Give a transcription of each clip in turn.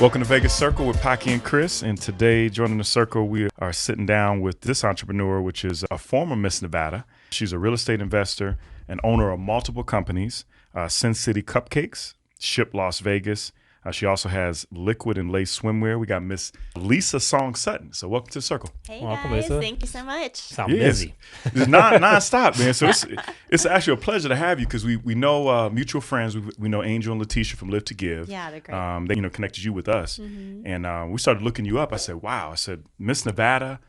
Welcome to Vegas Circle with Paki and Chris. And today, joining the circle, we are sitting down with this entrepreneur, which is a former Miss Nevada. She's a real estate investor and owner of multiple companies, City Cupcakes, Ship Las Vegas. She also has liquid and lace swimwear. We got Miss Lisa Song Sutton. So welcome to the circle. Hey welcome, guys, Lisa. thank you so much. Sound busy. It's non-stop, man. So it's actually a pleasure to have you because we know mutual friends. We know Angel and Letitia from Live to Give. Yeah, they're great. They connected you with us, and we started looking you up. I said, wow. I said, Miss Nevada,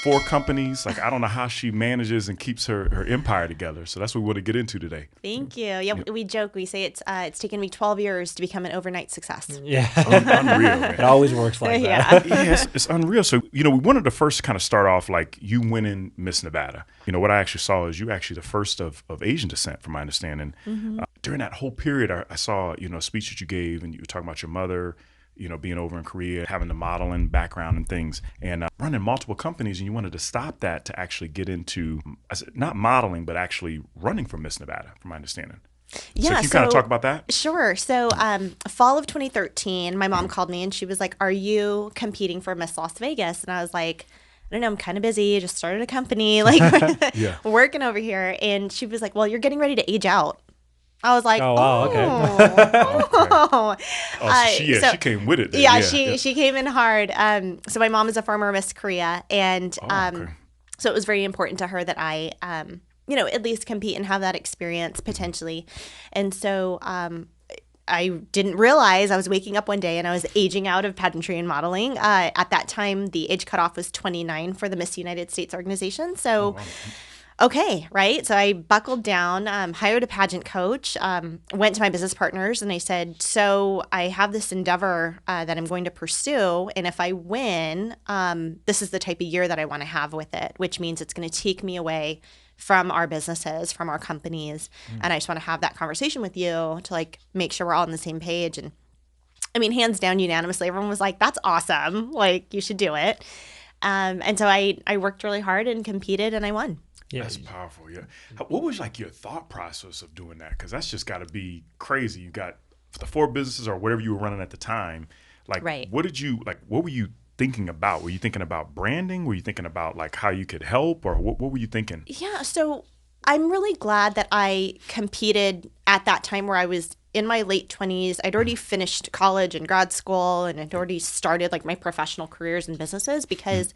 4 companies. Like, I don't know how she manages and keeps her empire together. So that's what we want to get into today. Thank you. Yeah, we joke. We say it's taken me 12 years to become an overnight success. Yeah. Unreal, man. It always works like Yeah. that. Yeah, it's unreal. So, we wanted to first kind of start off like you winning Miss Nevada. What I actually saw is you actually the first of Asian descent, from my understanding. During that whole period, I saw, a speech that you gave, and you were talking about your mother, being over in Korea, having the modeling background and things, and running multiple companies, and you wanted to stop that to actually get into, not modeling, but actually running for Miss Nevada, from my understanding. Yeah, So can you kind of talk about that? Sure. So fall of 2013, my mom called me and she was like, are you competing for Miss Las Vegas? And I was like, I don't know, I'm kind of busy. I just started a company, working over here. And she was like, well, you're getting ready to age out. I was like, Oh, wow, okay. So she came with it then. Yeah, she came in hard. So my mom is a former Miss Korea, and so it was very important to her that I, at least compete and have that experience potentially. And so I didn't realize I was waking up one day and I was aging out of pageantry and modeling. At that time, the age cutoff was 29 for the Miss United States organization. So. Okay, right? So I buckled down, hired a pageant coach, went to my business partners, and I said, so I have this endeavor that I'm going to pursue, and if I win, this is the type of year that I want to have with it, which means it's going to take me away from our businesses, from our companies, and I just want to have that conversation with you to make sure we're all on the same page. And I mean, hands down, unanimously, everyone was like, that's awesome. You should do it. And so I worked really hard and competed, and I won. Yeah. That's powerful. Yeah. What was your thought process of doing that? Because that's just got to be crazy. You got the 4 businesses or whatever you were running at the time. Right. What were you thinking about? Were you thinking about branding? Were you thinking about how you could help, or what were you thinking? Yeah. So I'm really glad that I competed at that time where I was in my late 20s. I'd already finished college and grad school, and I'd already started my professional careers and businesses because,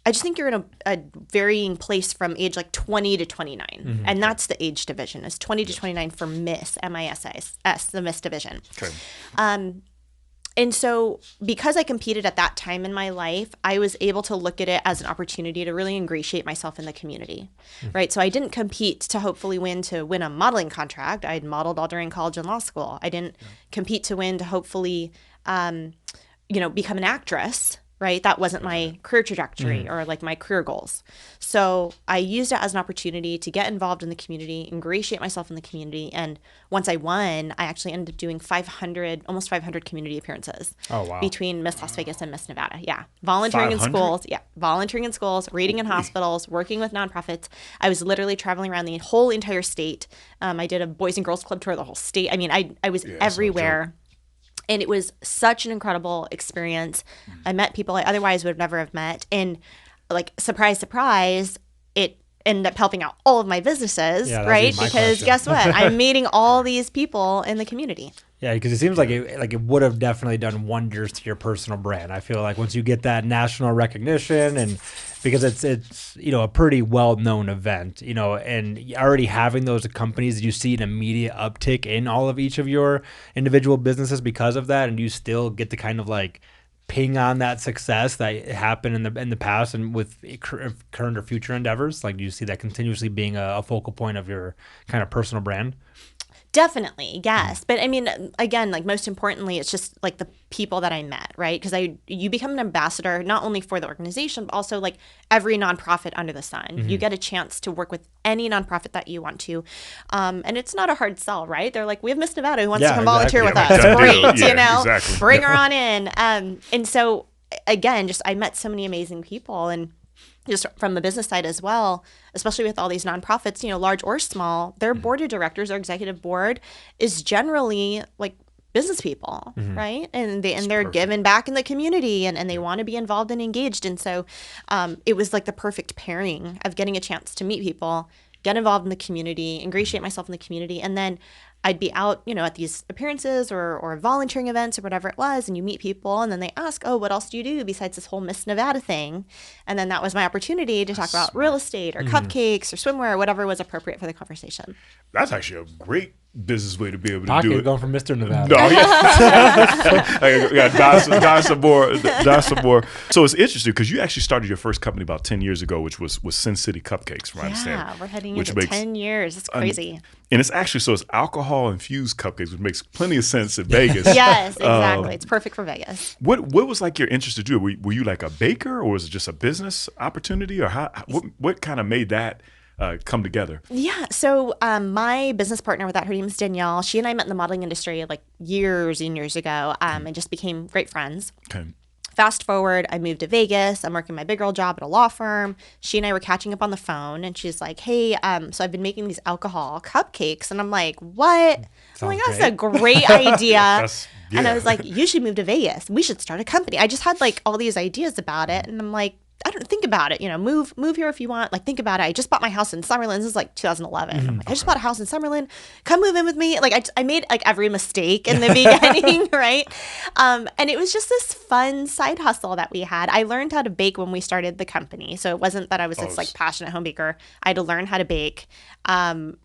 I just think you're in a varying place from age 20 to 29. And that's the age division, is 20 to 29 for Miss, M-I-S-S, the Miss division. Okay. And so because I competed at that time in my life, I was able to look at it as an opportunity to really ingratiate myself in the community, right? So I didn't compete to hopefully win a modeling contract. I had modeled all during college and law school. I didn't compete to win to hopefully, become an actress. Right? That wasn't my career trajectory or my career goals. So I used it as an opportunity to get involved in the community, ingratiate myself in the community. And once I won, I actually ended up doing almost 500 community appearances between Miss Las Vegas and Miss Nevada. Yeah. Volunteering 500? in schools. Yeah. Volunteering in schools, reading in hospitals, working with nonprofits. I was literally traveling around the whole entire state. I did a Boys and Girls Club tour of the whole state. I mean, I was everywhere. And it was such an incredible experience. I met people I otherwise would never have met. And surprise, surprise, it ended up helping out all of my businesses, right? Because question. Guess what? I'm meeting all these people in the community. Yeah, because it seems like it would have definitely done wonders to your personal brand. I feel like once you get that national recognition, and because it's a pretty well-known event, and already having those companies, you see an immediate uptick in all of each of your individual businesses because of that, and you still get to kind of ping on that success that happened in the past and with current or future endeavors. Do you see that continuously being a focal point of your kind of personal brand? Definitely, yes. But I mean, again, most importantly, it's just the people that I met, right? Because you become an ambassador not only for the organization, but also every nonprofit under the sun. You get a chance to work with any nonprofit that you want to. And it's not a hard sell, right? They're we have Miss Nevada who wants to come volunteer with us. Great, exactly. Bring her on in. And so, again, I met so many amazing people, and just from the business side as well, especially with all these nonprofits, large or small, their board of directors or executive board is generally business people, right? And they're perfect. giving back in the community, and they want to be involved and engaged. And so it was like the perfect pairing of getting a chance to meet people, get involved in the community, ingratiate myself in the community, and then I'd be out, at these appearances or volunteering events or whatever it was, and you meet people, and then they ask, oh, what else do you do besides this whole Miss Nevada thing? And then that was my opportunity to talk about real estate or cupcakes or swimwear or whatever was appropriate for the conversation. That's actually a great business way to be able to Paki do is it. going for Mr. Nevada. No, I got dive some more. So it's interesting because you actually started your first company about 10 years ago, which was City Cupcakes, from what I understand. Yeah, we're heading into 10 years. It's crazy. And it's actually, so it's alcohol-infused cupcakes, which makes plenty of sense in Vegas. Yes, exactly. It's perfect for Vegas. What was like your interest to do it? Were you like a baker, or was it just a business opportunity, or what kind of made that come together? Yeah. So my business partner with that, her name is Danielle. She and I met in the modeling industry like years and years ago, and just became great friends. Okay. Fast forward, I moved to Vegas. I'm working my big girl job at a law firm. She and I were catching up on the phone, and she's like, hey, so I've been making these alcohol cupcakes. And I'm like, what? I'm like, that's a great idea. And I was like, you should move to Vegas. We should start a company. I just had like all these ideas about it. And I'm like, I don't think about it, move here if you want, like think about it. I just bought my house in Summerlin. This is like 2011. I'm like, I just bought a house in Summerlin. Come move in with me. Like I made like every mistake in the beginning, right? And it was just this fun side hustle that we had. I learned how to bake when we started the company. So it wasn't that I was this like passionate home baker. I had to learn how to bake,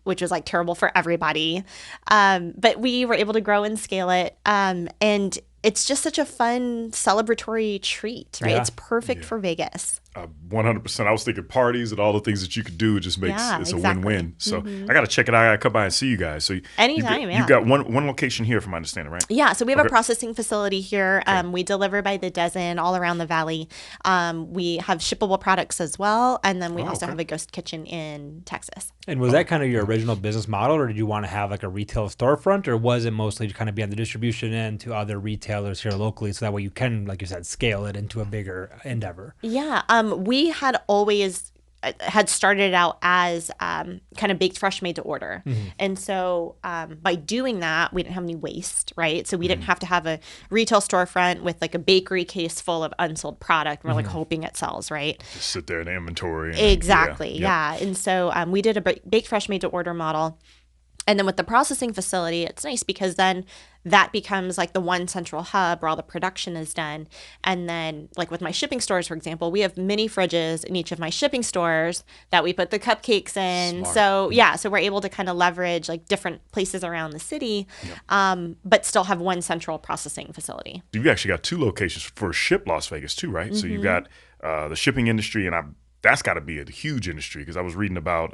which was like terrible for everybody. But we were able to grow and scale it. And it's just such a fun celebratory treat, right? Yeah. It's perfect for Vegas. 100%. I was thinking parties and all the things that you could do. It just makes it's exactly. a win-win. So I got to check it out. I got to come by and see you guys. So Anytime, you've got one location here, from my understanding, right? Yeah, so we have a processing facility here. We deliver by the dozen all around the valley. We have shippable products as well, and then we also have a ghost kitchen in Texas. And was that kind of your original business model, or did you want to have like a retail storefront, or was it mostly to kind of be on the distribution end to other retailers here locally, so that way you can, like you said, scale it into a bigger endeavor? Yeah, we had always had started out as kind of baked fresh, made to order. And so by doing that, we didn't have any waste, right? So we didn't have to have a retail storefront with like a bakery case full of unsold product. We're like hoping it sells, right? Just sit there in the inventory. Exactly, yeah. And so we did a baked fresh, made to order model. And then with the processing facility, it's nice because then that becomes like the one central hub where all the production is done. And then like with my shipping stores, for example, we have mini fridges in each of my shipping stores that we put the cupcakes in. Smart. So we're able to kind of leverage like different places around the city, but still have one central processing facility. You've actually got two locations for Ship Las Vegas too, right? So you've got the shipping industry, and that's got to be a huge industry, because I was reading about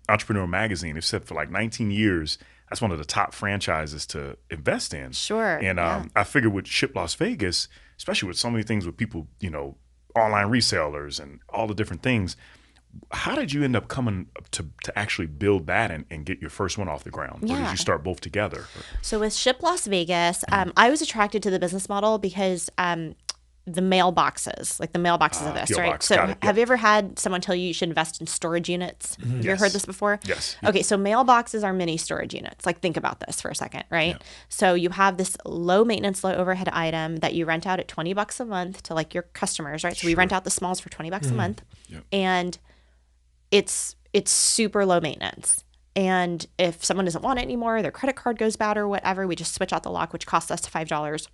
Entrepreneurial magazine. They've said for like 19 years, that's one of the top franchises to invest in. Sure. And I figured with Ship Las Vegas, especially with so many things with people, online resellers and all the different things, how did you end up coming to actually build that and get your first one off the ground? Or did you start both together? So with Ship Las Vegas, I was attracted to the business model because the mailboxes, like the mailboxes of this, PO right? box, So have you ever had someone tell you should invest in storage units? Have you ever heard this before? Yes. Okay, so mailboxes are mini storage units. Like think about this for a second, right? So you have this low maintenance, low overhead item that you rent out at $20 a month to like your customers, right? So we rent out the smalls for $20 a month, and it's super low maintenance. And if someone doesn't want it anymore, their credit card goes bad or whatever, we just switch out the lock, which costs us $5.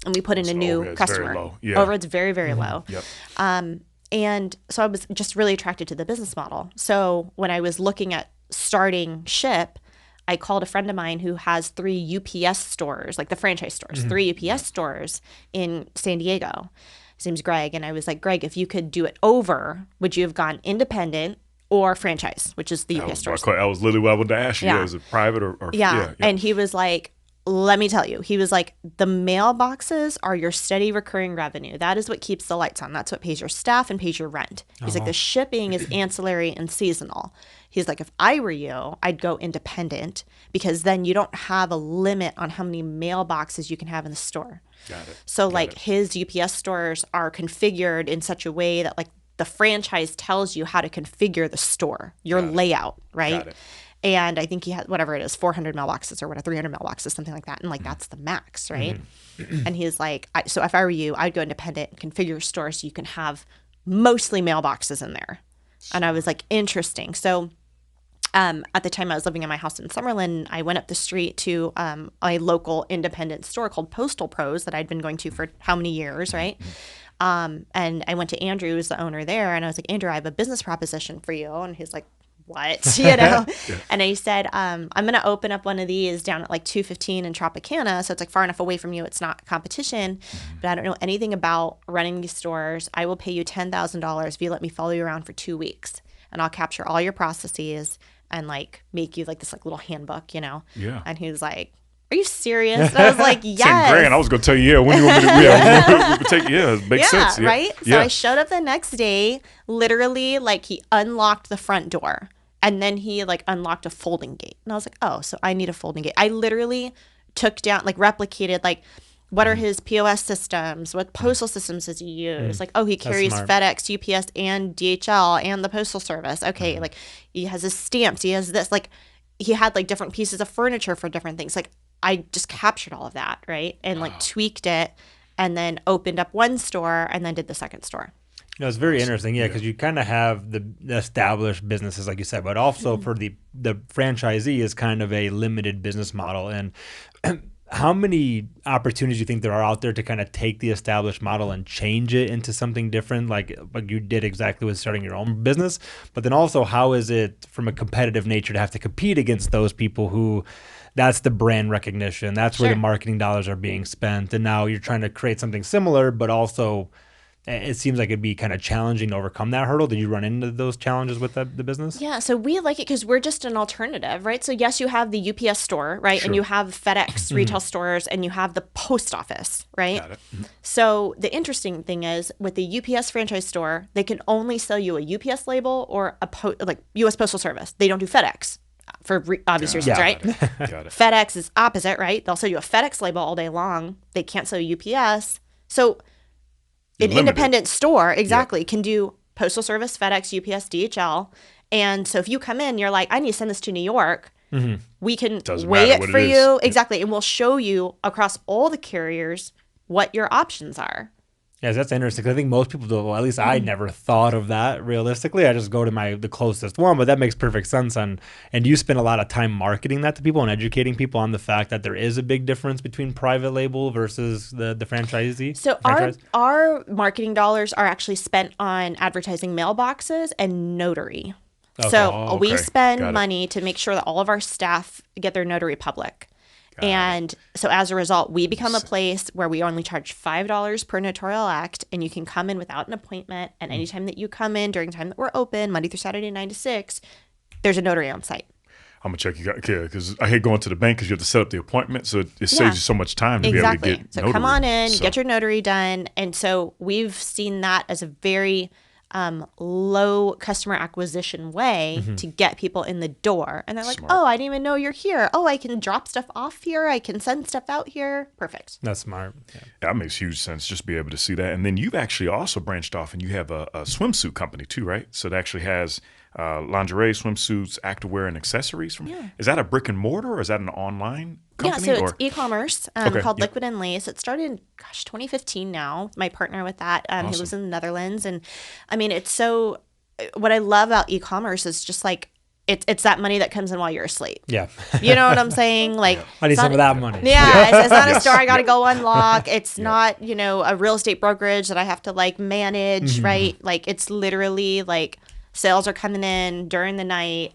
And we put in a new customer. Very low. Overhead's very, very low. And so I was just really attracted to the business model. So when I was looking at starting Ship, I called a friend of mine who has 3 UPS stores, like the franchise stores, 3 UPS stores in San Diego. His name's Greg. And I was like, Greg, if you could do it over, would you have gone independent or franchise, which is the UPS stores? I was literally what I wanted to ask you. Was it private or And he was like, let me tell you, he was like, the mailboxes are your steady recurring revenue. That is what keeps the lights on. That's what pays your staff and pays your rent. He's like, the shipping is ancillary and seasonal. He's like, if I were you, I'd go independent, because then you don't have a limit on how many mailboxes you can have in the store. Got it. So his UPS stores are configured in such a way that like the franchise tells you how to configure the store, your layout, right? And I think he had whatever it is, 400 mailboxes or whatever, 300 mailboxes, something like that. And like, that's the max, right? And he's like, so if I were you, I'd go independent and configure your store so you can have mostly mailboxes in there. And I was like, interesting. So at the time I was living in my house in Summerlin, I went up the street to a local independent store called Postal Pros that I'd been going to for how many years, right? And I went to Andrew, who's the owner there, and I was like, Andrew, I have a business proposition for you. And he's like, what? And I said, I'm going to open up one of these down at like 215 in Tropicana. So it's like far enough away from you. It's not competition, but I don't know anything about running these stores. I will pay you $10,000 if you let me follow you around for 2 weeks, and I'll capture all your processes and like make you like this like little handbook, Yeah. And he was like, are you serious? And I was like, yes. 10 grand. I was going to tell you, yeah, when you want me to, we could take, it makes sense. Yeah. Right? So I showed up the next day, literally like he unlocked the front door. And then he like unlocked a folding gate. And I was like, oh, so I need a folding gate. I literally took down, like replicated, like what are his POS systems? What postal systems does he use? Like, oh, he carries FedEx, UPS, and DHL and the postal service. Okay, like he has his stamps. He has this. Like he had like different pieces of furniture for different things. Like I just captured all of that, right? And like tweaked it and then opened up one store and then did the second store. It's very interesting, because you kind of have the established businesses, like you said, but also for the franchisee is kind of a limited business model. And how many opportunities do you think there are out there to kind of take the established model and change it into something different, like you did exactly with starting your own business? But then also, how is it from a competitive nature to have to compete against those people who that's the brand recognition, that's where the marketing dollars are being spent, and now you're trying to create something similar, but also it seems like it'd be kind of challenging to overcome that hurdle. Did you run into those challenges with the business? Yeah, so we like it because we're just an alternative, right? So yes, you have the UPS store, right? And you have FedEx retail stores, and you have the post office, right? Got it. So the interesting thing is with the UPS franchise store, they can only sell you a UPS label or like U.S. Postal Service. They don't do FedEx for obvious reasons, right? Got it. FedEx is opposite, right? They'll sell you a FedEx label all day long. They can't sell you UPS. So an independent store can do postal service, FedEx, UPS, DHL. And so if you come in, you're like, I need to send this to New York. We can weigh it for you. Exactly. And we'll show you across all the carriers what your options are. Yes, that's interesting. 'Cause I think most people do. Well, at least I never thought of that realistically. I just go to the closest one, but that makes perfect sense. And you spend a lot of time marketing that to people and educating people on the fact that there is a big difference between private label versus the franchisee. So our marketing dollars are actually spent on advertising mailboxes and notary. Okay. So we spend money to make sure that all of our staff get their notary public. And so as a result, we become a place where we only charge $5 per notarial act, and you can come in without an appointment. And anytime that you come in during the time that we're open, Monday through Saturday, 9 to 6, there's a notary on site. I'm going to check you guys, because I hate going to the bank because you have to set up the appointment. So it saves you so much time to be able to get So notary. come on in, get your notary done. And so we've seen that as a very low customer acquisition way to get people in the door. And they're like, oh, I didn't even know you're here. Oh, I can drop stuff off here. I can send stuff out here. Perfect. That's smart. Yeah. That makes huge sense, just be able to see that. And then you've actually also branched off and you have a swimsuit company too, right? So it actually has lingerie, swimsuits, activewear, and accessories. Is that a brick and mortar or is that an online company? Yeah, so it's e-commerce called Liquid and Lace. It started in 2015 now. My partner with that, he lives in the Netherlands. And I mean, it's so, what I love about e-commerce is just like, it's that money that comes in while you're asleep. Yeah. You know what I'm saying? Like, I need some of that money. Yeah. It's not a store I got to go unlock. It's not, a real estate brokerage that I have to like manage, right? Like, it's literally like sales are coming in during the night.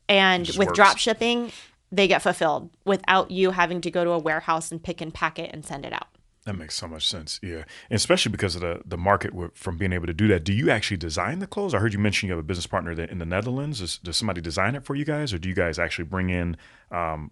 And with dropshipping, they get fulfilled without you having to go to a warehouse and pick and pack it and send it out. That makes so much sense. Yeah. And especially because of the market from being able to do that. Do you actually design the clothes? I heard you mention you have a business partner in the Netherlands. Does somebody design it for you guys? Or do you guys actually bring in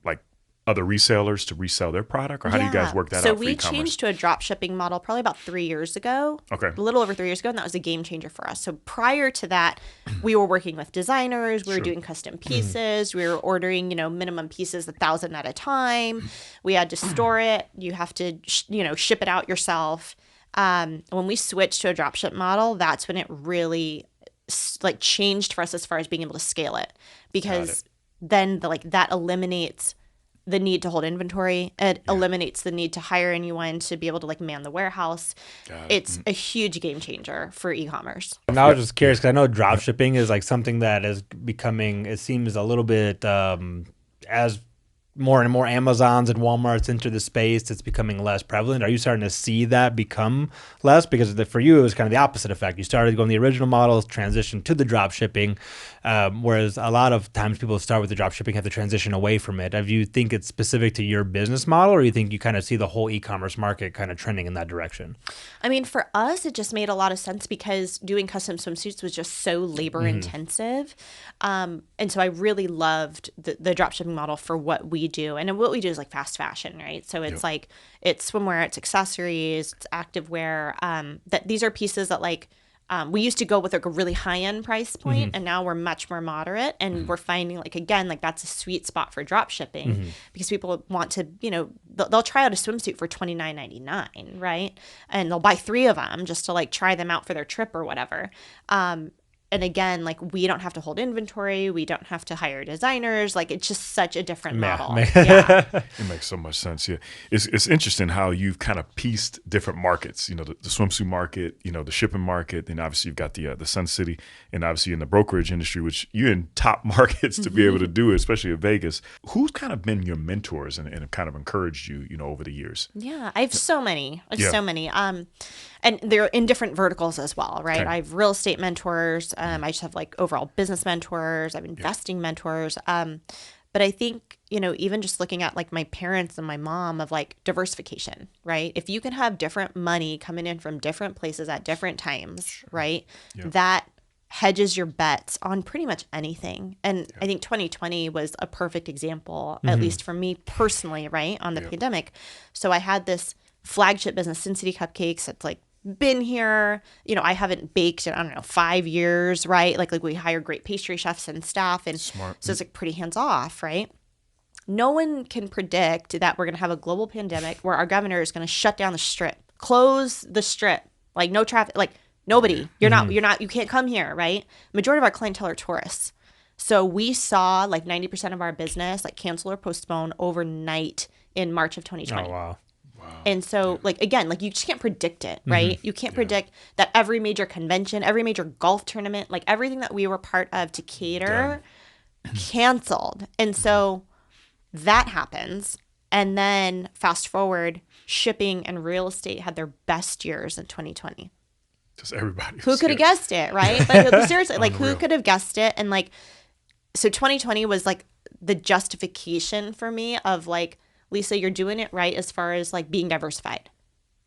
like other resellers to resell their product? Or how do you guys work that out for e-commerce? So we changed to a drop shipping model probably about 3 years ago. Okay. A little over 3 years ago. And that was a game changer for us. So prior to that, we were working with designers. We were doing custom pieces. We were ordering, minimum pieces, 1,000 at a time. We had to store it. You have to, ship it out yourself. When we switched to a drop ship model, that's when it really changed for us as far as being able to scale it. Because then that eliminates the need to hold inventory. It eliminates the need to hire anyone to be able to like man the warehouse. It's a huge game changer for e-commerce. And I was just curious because I know drop shipping is like something that is becoming, it seems a little bit as more and more Amazons and Walmarts enter the space, it's becoming less prevalent. Are you starting to see that become less? Because for you, it was kind of the opposite effect. You started going the original models, transitioned to the drop shipping, whereas a lot of times people start with the drop shipping, have to transition away from it. Do you think it's specific to your business model, or you think you kind of see the whole e-commerce market kind of trending in that direction? I mean, for us, it just made a lot of sense because doing custom swimsuits was just so labor intensive. And so I really loved the drop shipping model for what we do. And what we do is like fast fashion, right? So it's like, it's swimwear, it's accessories, it's activewear. That these are pieces that like, we used to go with like a really high end price point, and now we're much more moderate. And we're finding like, again, like that's a sweet spot for drop shipping because people want to, you know, they'll try out a swimsuit for $29.99, right? And they'll buy 3 of them just to like try them out for their trip or whatever. And again, like we don't have to hold inventory. We don't have to hire designers. Like it's just such a different model. Yeah. It makes so much sense. Yeah. It's interesting how you've kind of pieced different markets, you know, the swimsuit market, you know, the shipping market. And obviously you've got the Sun City, and obviously in the brokerage industry, which you're in top markets to be able to do it, especially in Vegas. Who's kind of been your mentors and have kind of encouraged you, you know, over the years? Yeah, I have so many. So many. And they're in different verticals as well, right? Okay. I have real estate mentors. I just have like overall business mentors. I have investing mentors. But I think, you know, even just looking at like my parents and my mom of like diversification, right? If you can have different money coming in from different places at different times, right? That hedges your bets on pretty much anything. And I think 2020 was a perfect example, at least for me personally, right? On the pandemic. So I had this flagship business in City Cupcakes. It's like been here, you know, I haven't baked in, I don't know, 5 years, right? Like we hire great pastry chefs and staff. And Smart. so it's like pretty hands off, right? No one can predict that we're going to have a global pandemic where our governor is going to shut down the strip, close the strip, like no traffic, like nobody, you're not, you can't come here, right? Majority of our clientele are tourists. So we saw like 90% of our business like cancel or postpone overnight in March of 2020. Oh, wow. And so, like, again, like you just can't predict it, right? You can't predict that every major convention, every major golf tournament, like everything that we were part of to cater canceled. And so that happens. And then fast forward, shipping and real estate had their best years in 2020. Just everybody. Who could have guessed it, right? Like, seriously, like who could have guessed it? And like, so 2020 was like the justification for me of like, Lisa, you're doing it right as far as like being diversified,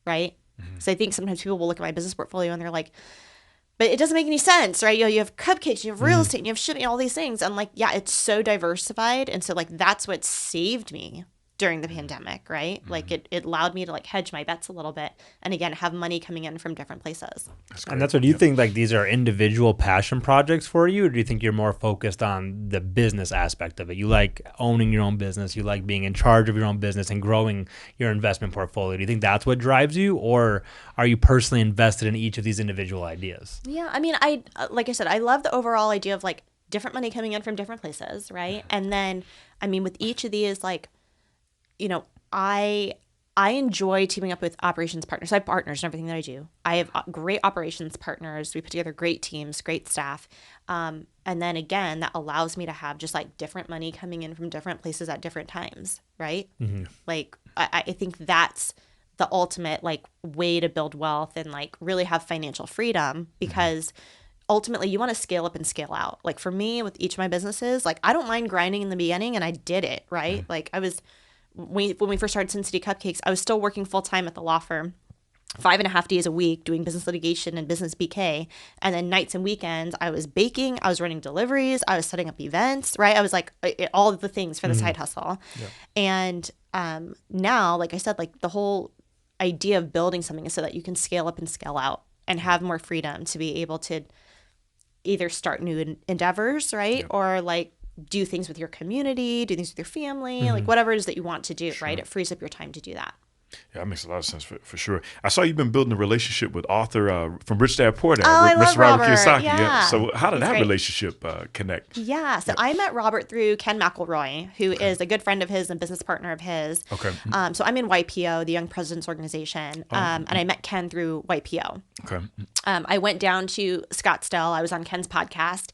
right? So I think sometimes people will look at my business portfolio and they're like, but it doesn't make any sense, right? You have cupcakes, you have real estate, and you have shipping, all these things. And like, yeah, it's so diversified. And so like, that's what saved me during the pandemic, right? Like it allowed me to like hedge my bets a little bit. And again, have money coming in from different places. And that's what, do you think like these are individual passion projects for you? Or do you think you're more focused on the business aspect of it? You like owning your own business. You like being in charge of your own business and growing your investment portfolio. Do you think that's what drives you? Or are you personally invested in each of these individual ideas? Yeah. I mean, like I said, I love the overall idea of like different money coming in from different places, right? And then, I mean, with each of these, like, you know, I enjoy teaming up with operations partners. I have partners in everything that I do. I have great operations partners. We put together great teams, great staff. And then again, that allows me to have just like different money coming in from different places at different times, right? Like, I think that's the ultimate like way to build wealth and like really have financial freedom, because ultimately you want to scale up and scale out. Like for me with each of my businesses, like I don't mind grinding in the beginning, and I did it, right? Like I was, when we first started City Cupcakes, I was still working full time at the law firm, 5.5 days a week doing business litigation and business BK. And then nights and weekends, I was baking, I was running deliveries, I was setting up events, right? I was like all of the things for the side hustle. And now, like I said, like the whole idea of building something is so that you can scale up and scale out and have more freedom to be able to either start new endeavors, right? Or like do things with your community, do things with your family, like whatever it is that you want to do, right? It frees up your time to do that. Yeah, that makes a lot of sense for sure. I saw you've been building a relationship with author from Rich Dad Poor Dad, I love Mr. Robert Robert. Kiyosaki. Yeah. So how did He's that great. relationship connect? Yeah. So I met Robert through Ken McElroy, who is a good friend of his and business partner of his. Okay. So I'm in YPO, the Young Presidents Organization, and I met Ken through YPO. Okay. I went down to Scottsdale. I was on Ken's podcast.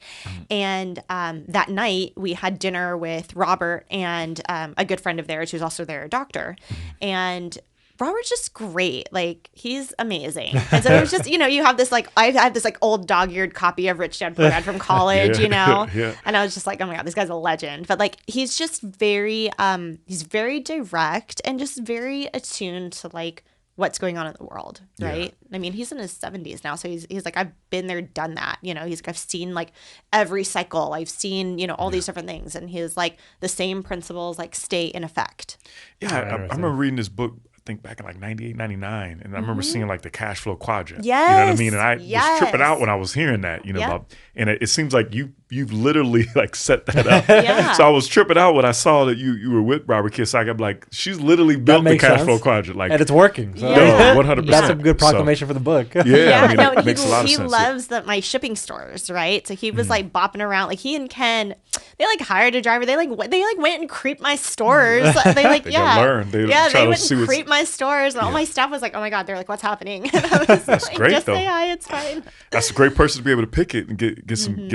And that night we had dinner with Robert and a good friend of theirs who's also their doctor. And Robert's just great. Like, he's amazing. And so it was just, you have this, like, I have this, like, old dog-eared copy of Rich Dad Poor Dad from college, Yeah. And I was just like, oh my God, this guy's a legend. But, like, he's just he's very direct and just very attuned to, like, what's going on in the world, right? Yeah. I mean, he's in his 70s now, so he's like, I've been there, done that. I've seen, like, every cycle. I've seen, all these different things. And he's like, the same principles, like, stay in effect. Yeah, I remember reading this book, I think back in like 98, 99. And I remember seeing like the cash flow quadrant. Yes. You know what I mean? And I was tripping out when I was hearing that, and it seems like you've literally like set that up. Yeah. So I was tripping out when I saw that you were with Robert Kiyosaki. I'm like, she's literally built the cash flow quadrant. Like, and it's working. So. Yeah. No, 100%. That's a good proclamation for the book. Yeah. I mean, no, it makes a lot of sense. He loves my shipping stores, right? So he was like bopping around. Like, he and Ken, they like hired a driver. They went and creeped my stores. They like, they learn. They went and creeped my stores. And all my staff was like, oh my God, they're like, what's happening? And I was That's like, great, just though. say hi, it's fine. That's a great person to be able to pick it and get some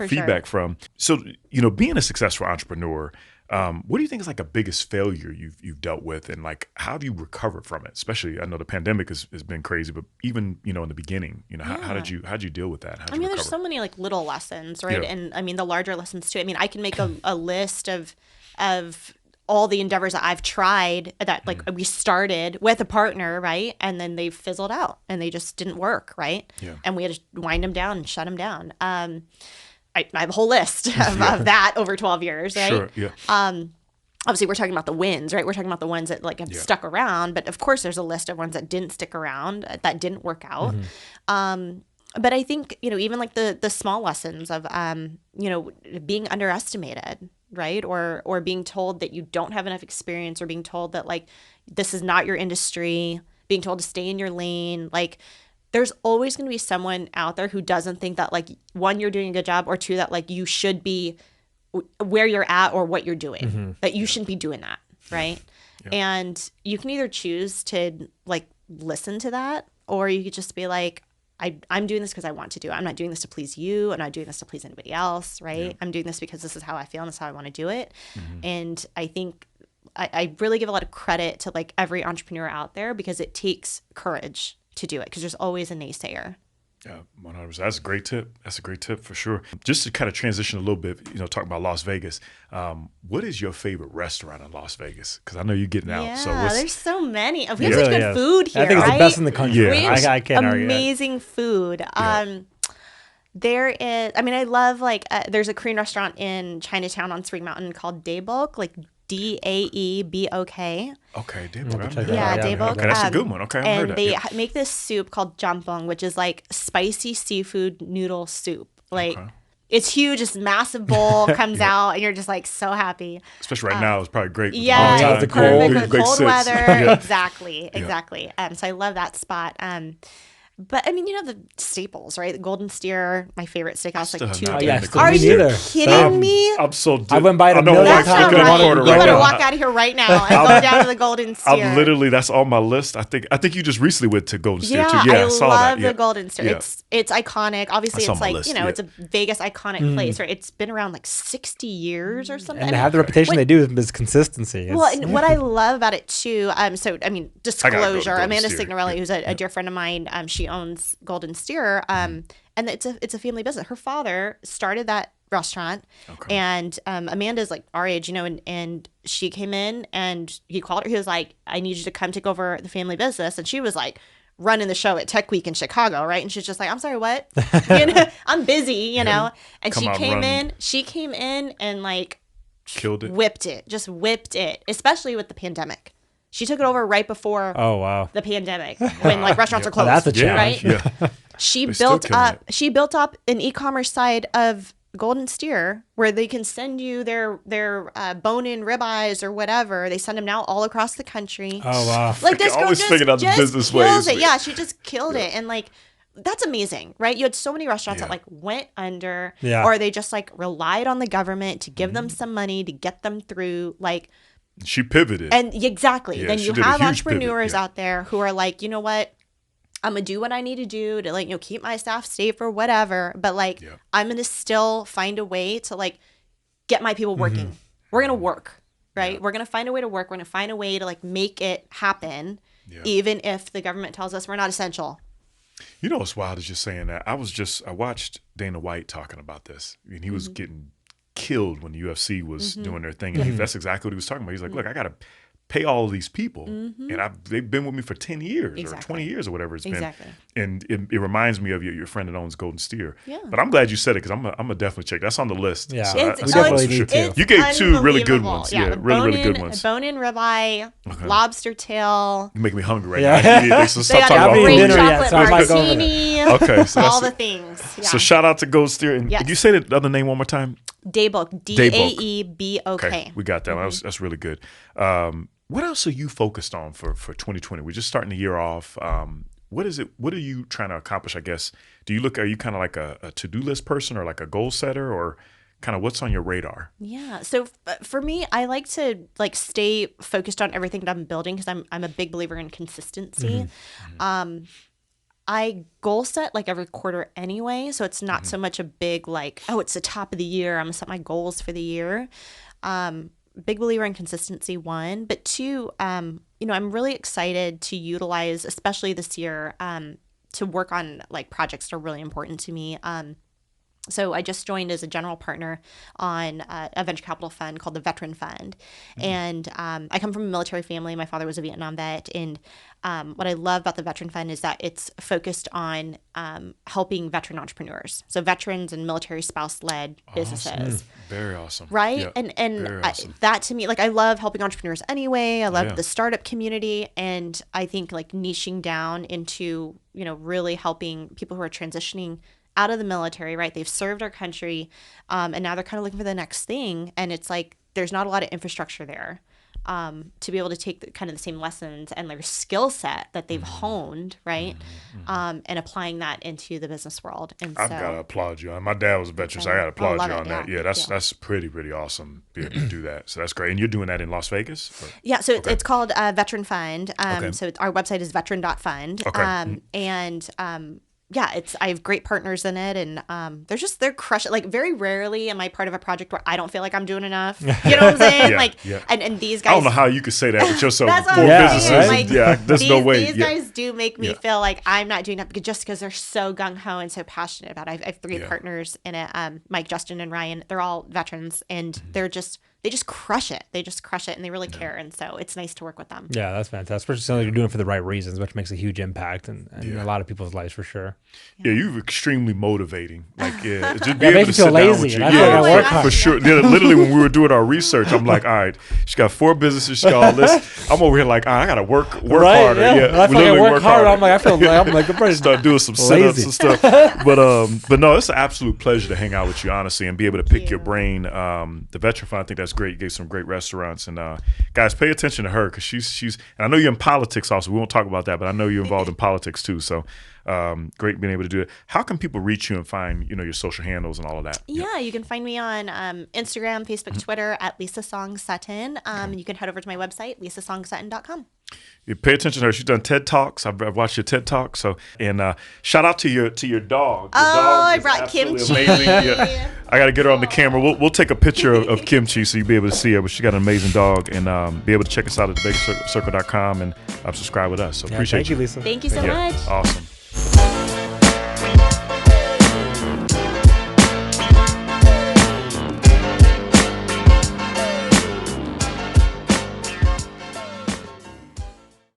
feedback from. So, being a successful entrepreneur, what do you think is like a biggest failure you've dealt with, and like how have you recovered from it? Especially, I know the pandemic has been crazy, but even in the beginning, how did you deal with that? I mean, there's so many like little lessons, right? Yeah. And I mean, the larger lessons too. I mean, I can make a list of all the endeavors that I've tried that like we started with a partner, right? And then they fizzled out and they just didn't work, right? Yeah. And we had to wind them down and shut them down. I have a whole list of that over 12 years, right? Sure, yeah. Obviously, we're talking about the wins, right? We're talking about the ones that like have stuck around, but of course, there's a list of ones that didn't stick around, that didn't work out. But I think even like the small lessons of being underestimated, right? Or being told that you don't have enough experience, or being told that like this is not your industry, being told to stay in your lane, like. There's always going to be someone out there who doesn't think that, like, one, you're doing a good job, or two, that, like, you should be where you're at or what you're doing, that you shouldn't be doing that, right? Yeah. And you can either choose to, like, listen to that, or you could just be like, I'm doing this because I want to do it. I'm not doing this to please you. I'm not doing this to please anybody else, right? Yeah. I'm doing this because this is how I feel and this is how I want to do it. And I think I really give a lot of credit to, like, every entrepreneur out there, because it takes courage to do it, because there's always a naysayer. Yeah, 100%. That's a great tip. That's a great tip for sure. Just to kind of transition a little bit, talk about Las Vegas. What is your favorite restaurant in Las Vegas? Because I know you're getting out. Yeah, so there's so many. We have such good food here. I think it's right? the best in the country. Yeah. I can't argue. Amazing food. There is. I mean, I love like. There's a Korean restaurant in Chinatown on Spring Mountain called Daebok, like Daebok. Okay, Daebok. Yeah, Daebok. Okay, that's a good one. Okay, I've heard and that. they make this soup called jjampong, which is like spicy seafood noodle soup. Like it's huge, this massive bowl comes out, and you're just like so happy. Especially right now, it's probably great. Yeah, the perfect cold. cold weather. Exactly. So I love that spot. But I mean, the staples, right? The Golden Steer, my favorite steakhouse, like two. Are you kidding me? I'm so. I went by it a million times. That's not right. You better walk out of here right now and go down to the Golden Steer. I'm literally, that's on my list. I think you just recently went to Golden Steer too. Yeah, I saw love that. the Golden Steer. Yeah. It's iconic. Obviously, it's like it's a Vegas iconic place, right? It's been around like 60 years or something. And they have the reputation they do is consistency. And what I love about it too. So I mean, disclosure. Amanda Signorelli, who's a dear friend of mine, she owns Golden Steer, and it's a family business. Her father started that restaurant, and Amanda's like our age, and she came in and he called her. He was like, "I need you to come take over the family business," and she was like running the show at Tech Week in Chicago, right? And she's just like, "I'm sorry, what? I'm busy, And she came in and like killed it, whipped it, especially with the pandemic. She took it over right before the pandemic when like restaurants are closed. That's a challenge. Right? Yeah. She built up an e-commerce side of Golden Steer, where they can send you their bone-in ribeyes or whatever. They send them now all across the country. Oh wow. Like this girl always just, figured out the just business kills ways. it. Yeah, she just killed it, and like that's amazing, right? You had so many restaurants Yeah. that like went under, Yeah. or they just like relied on the government to give them some money to get them through, like. She pivoted. And exactly, Yeah, then she you did a have huge pivot, entrepreneurs yeah. out there who are like, you know what? I'm gonna do what I need to do to like, you know, keep my staff safe or whatever. But like, Yeah. I'm gonna still find a way to like get my people working. We're gonna work, right? Yeah. We're gonna find a way to work. We're gonna find a way to like make it happen, Yeah. even if the government tells us we're not essential. You know what's wild is just saying that. I watched Dana White talking about this, and he was Mm-hmm. getting killed when the UFC was doing their thing. And that's exactly what he was talking about. He's like, look, I got to pay all of these people, and they've been with me for 10 years or Exactly. 20 years or whatever it's Exactly. been. And it reminds me of your friend that owns Golden Steer. Yeah. But I'm glad you said it because I'm gonna definitely check. That's on the list. Yeah. So It's- that's we for definitely need to. It's You gave two really good unbelievable. ones. Yeah, Yeah, the really good ones. Bone-in ribeye, Okay. lobster tail. You make me hungry right Yeah. now. I need it. So They stop got talking Haven't a about eaten great food. dinner yet, chocolate so I might go over martini. Okay, so all that's the things. Yeah. So shout out to Gold Steer. And Yes. Did you say the other name one more time? Daybok, D-A-E-B-O-K. Okay, we got that. That's really good. What else are you focused on for 2020? We're just starting the year off. What is it? What are you trying to accomplish? I guess. Are you kind of like a to-do list person or like a goal setter, or kind of what's on your radar? Yeah. So for me, I like to like stay focused on everything that I'm building because I'm a big believer in consistency. I goal set like every quarter anyway, so it's not so much a big like, oh, it's the top of the year, I'm gonna set my goals for the year. Big believer in consistency, one, but two, you know, I'm really excited to utilize, especially this year, to work on like projects that are really important to me. So I just joined as a general partner on a venture capital fund called the Veteran Fund. And I come from a military family. My father was a Vietnam vet. And what I love about the Veteran Fund is that it's focused on helping veteran entrepreneurs. So veterans and military spouse-led businesses. Very awesome. Right? Yeah, And very awesome. that to me, like I love helping entrepreneurs anyway. I love Yeah. the startup community. And I think like niching down into, you know, really helping people who are transitioning out of the military, right? They've served our country, and now they're kind of looking for the next thing. And it's like there's not a lot of infrastructure there to be able to take kind of the same lessons and their skill set that they've honed, right? And applying that into the business world. And I've so, got to applaud you. My dad was a veteran, so I got to I applaud love you it, on that. yeah. Yeah, Thank you. that's pretty awesome being able to do that. So that's great. And you're doing that in Las Vegas? Or- yeah, so Okay. it's called Veteran Fund. Okay. So our website is veteran.fund. Okay. Yeah, I have great partners in it, and they're crushing. Like very rarely am I part of a project where I don't feel like I'm doing enough. You know what I'm saying? Yeah, like, yeah. and these guys. I don't know how you could say that with yourself. That's what Four I'm Yeah, businesses. saying. right? Like, Yeah, there's no way. These Yeah. guys do make me Yeah. feel like I'm not doing that just because they're so gung ho and so passionate about it. I have three Yeah. partners in it: Mike, Justin, and Ryan. They're all veterans, and they just crush it. They just crush it, and they really care. And so it's nice to work with them. Yeah, that's fantastic. Especially something you're doing for the right reasons, which makes a huge impact in Yeah. a lot of people's lives for sure. Yeah, you're extremely motivating. Like, yeah, just be Yeah, able makes to you sit feel down lazy, with you. and I feel like I work for hard. sure. Yeah, literally, when we were doing our research, I'm like, all right, she's got 4 businesses, she got all this. I'm over here like, all right, I gotta work harder. Yeah. Yeah, And I feel like I literally work harder. I'm like, I'm like, I'm ready to start doing some sit-ups lazy. and stuff. But no, it's an absolute pleasure to hang out with you, honestly, and be able to pick your you. brain. The Veteran Fund, I think that's great. You gave some great restaurants, and guys, pay attention to her because she's. And I know you're in politics also. We won't talk about that, but I know you're involved in politics too. So great being able to do it. How can people reach you and find your social handles and all of that? Yeah, you can find me on Instagram, Facebook, Twitter at Lisa Song Sutton. You can head over to my website, lisasongSutton.com. You pay attention to her. She's done TED Talks. I've watched your TED Talk. So and shout out to your dog. Your dog I is brought absolutely Kimchi. amazing. Yeah. I got to get her on the camera. We'll take a picture of Kimchi so you'll be able to see her. But she got an amazing dog, and be able to check us out at thebakercircle.com and subscribe with us. So Yeah, appreciate thank you, Lisa. Thank you so Yeah, much. awesome.